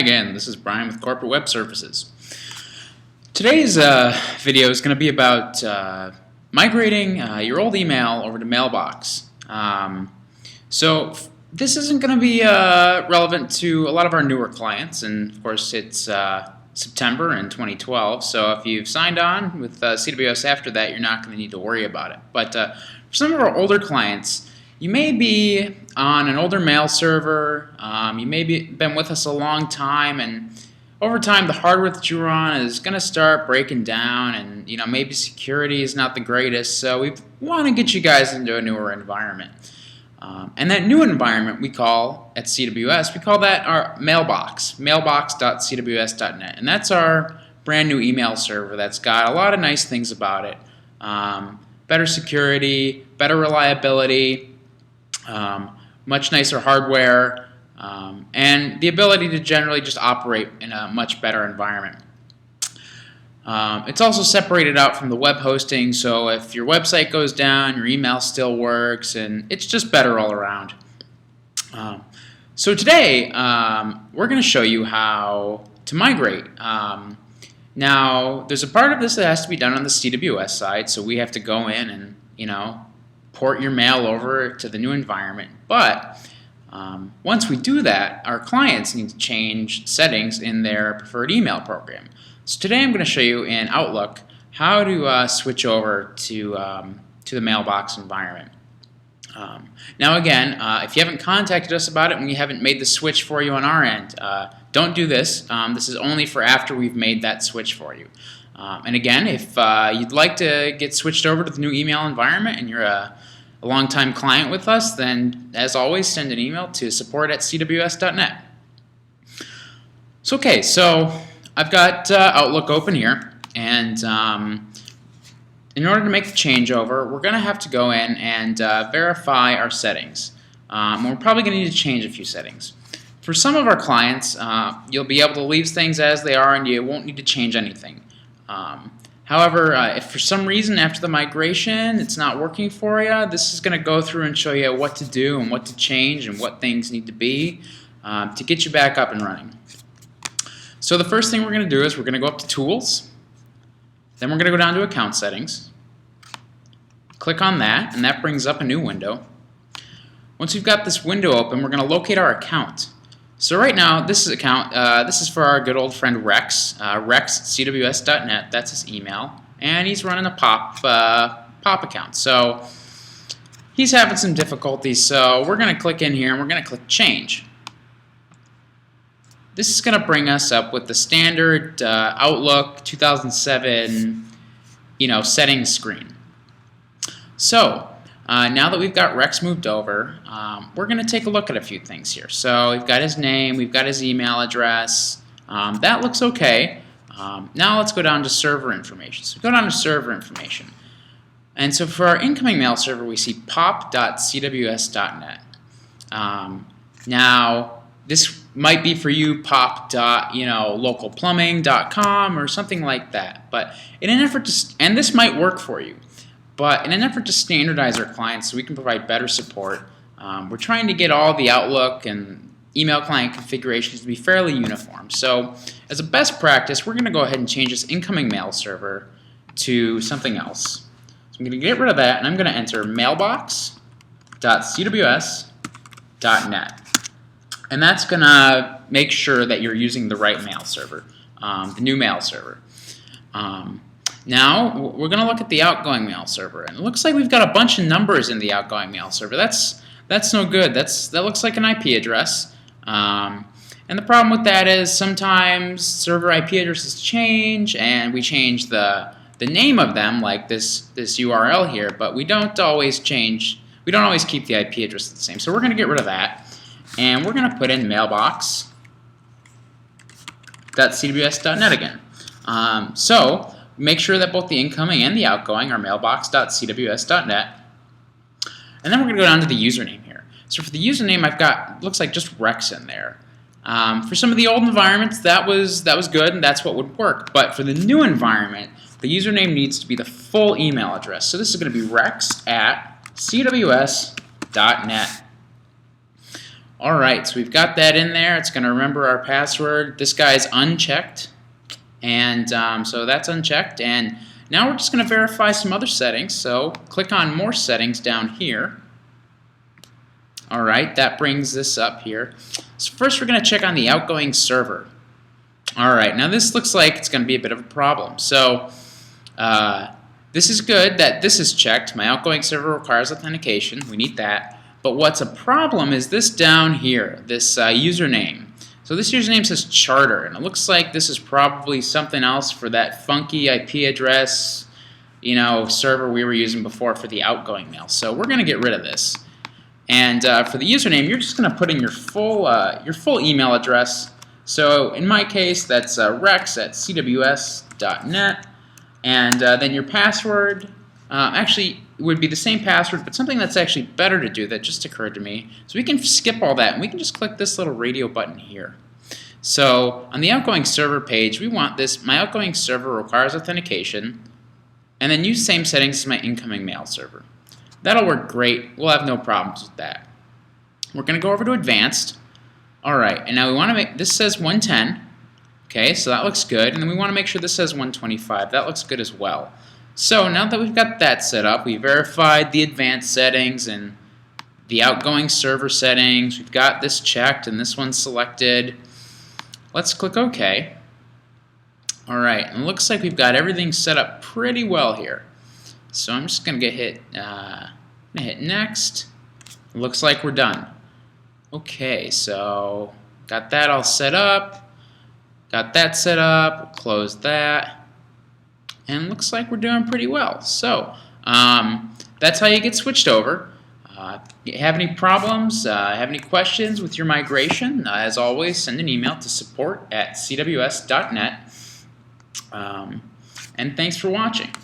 Again, this is Brian with Corporate Web Services. Today's video is going to be about migrating your old email over to Mailbox. This isn't going to be relevant to a lot of our newer clients, and of course it's September in 2012, so if you've signed on with CWS after that, you're not going to need to worry about it. But for some of our older clients, you may be on an older mail server, you may be been with us a long time, and over time the hardware that you were on is going to start breaking down, and maybe security is not the greatest, so we want to get you guys into a newer environment. And that new environment we call, at CWS, we call that our Mailbox, mailbox.cws.net, and that's our brand new email server that's got a lot of nice things about it. Better security, better reliability, much nicer hardware, and the ability to generally just operate in a much better environment. It's also separated out from the web hosting, so if your website goes down, your email still works, and it's just better all around. So today, we're going to show you how to migrate. Now, there's a part of this that has to be done on the CWS side, so we have to go in and, port your mail over to the new environment. But once we do that, our clients need to change settings in their preferred email program. So today I'm going to show you in Outlook how to switch over to the Mailbox environment. Now again, if you haven't contacted us about it and we haven't made the switch for you on our end, don't do this. This is only for after we've made that switch for you. And again, if you'd like to get switched over to the new email environment and you're a long-time client with us, then as always, send an email to support@cws.net. So I've got Outlook open here, and in order to make the changeover, we're going to have to go in and verify our settings. We're probably going to need to change a few settings. For some of our clients, you'll be able to leave things as they are and you won't need to change anything. However, if for some reason after the migration it's not working for you, this is going to go through and show you what to do and what to change and what things need to be to get you back up and running. So the first thing we're going to do is we're going to go up to Tools, then we're going to go down to Account Settings, click on that, and that brings up a new window. Once we've got this window open, we're going to locate our account. So right now, this is for our good old friend Rex, rex@cws.net, that's his email, and he's running a pop account. So he's having some difficulties, so we're going to click in here and we're going to click Change. This is going to bring us up with the standard Outlook 2007 settings screen. So now that we've got Rex moved over, we're going to take a look at a few things here. So we've got his name, we've got his email address. That looks okay. Now let's go down to server information. So we go down to server information. And so for our incoming mail server, we see pop.cws.net. Now this might be for you pop.localplumbing.com or something like that. But in an effort to, and this might work for you, but in an effort to standardize our clients so we can provide better support, we're trying to get all the Outlook and email client configurations to be fairly uniform. So as a best practice, we're going to go ahead and change this incoming mail server to something else. So I'm going to get rid of that, and I'm going to enter mailbox.cws.net. And that's going to make sure that you're using the right mail server, the new mail server. Now we're going to look at the outgoing mail server, and it looks like we've got a bunch of numbers in the outgoing mail server. That's no good. That looks like an IP address. And the problem with that is sometimes server IP addresses change, and we change the name of them, like this URL here, but we don't always keep the IP address the same. So we're going to get rid of that. And we're going to put in mailbox.cws.net again. So make sure that both the incoming and the outgoing are mailbox.cws.net. And then we're going to go down to the username here. So for the username, I've got, looks like just Rex in there. For some of the old environments, that was good, and that's what would work. But for the new environment, the username needs to be the full email address. So this is going to be rex@cws.net. Alright, so we've got that in there. It's going to remember our password. This guy's unchecked, and so that's unchecked. And now we're just going to verify some other settings. So click on More Settings down here. Alright, that brings this up here. So first we're going to check on the outgoing server. Alright, now this looks like it's going to be a bit of a problem. So this is good that this is checked. My outgoing server requires authentication. We need that. But what's a problem is this down here, this username. So this username says charter, and it looks like this is probably something else for that funky IP address, server we were using before for the outgoing mail. So we're going to get rid of this. And for the username, you're just going to put in your full email address. So in my case, that's rex@cws.net, and then your password. Actually, it would be the same password, but something that's actually better to do that just occurred to me. So we can skip all that, and we can just click this little radio button here. So on the outgoing server page, we want this. My outgoing server requires authentication, and then use same settings as my incoming mail server. That'll work great. We'll have no problems with that. We're going to go over to advanced. Alright, and now we want to make, this says 110. Okay, so that looks good. And then we want to make sure this says 125. That looks good as well. So now that we've got that set up, we verified the advanced settings and the outgoing server settings. We've got this checked and this one selected. Let's click OK. Alright, and it looks like we've got everything set up pretty well here. So I'm just going to hit next. It looks like we're done. Okay, so got that all set up. Got that set up. We'll close that. And looks like we're doing pretty well. So that's how you get switched over. Have any problems, have any questions with your migration, as always, send an email to support@cws.net. And thanks for watching.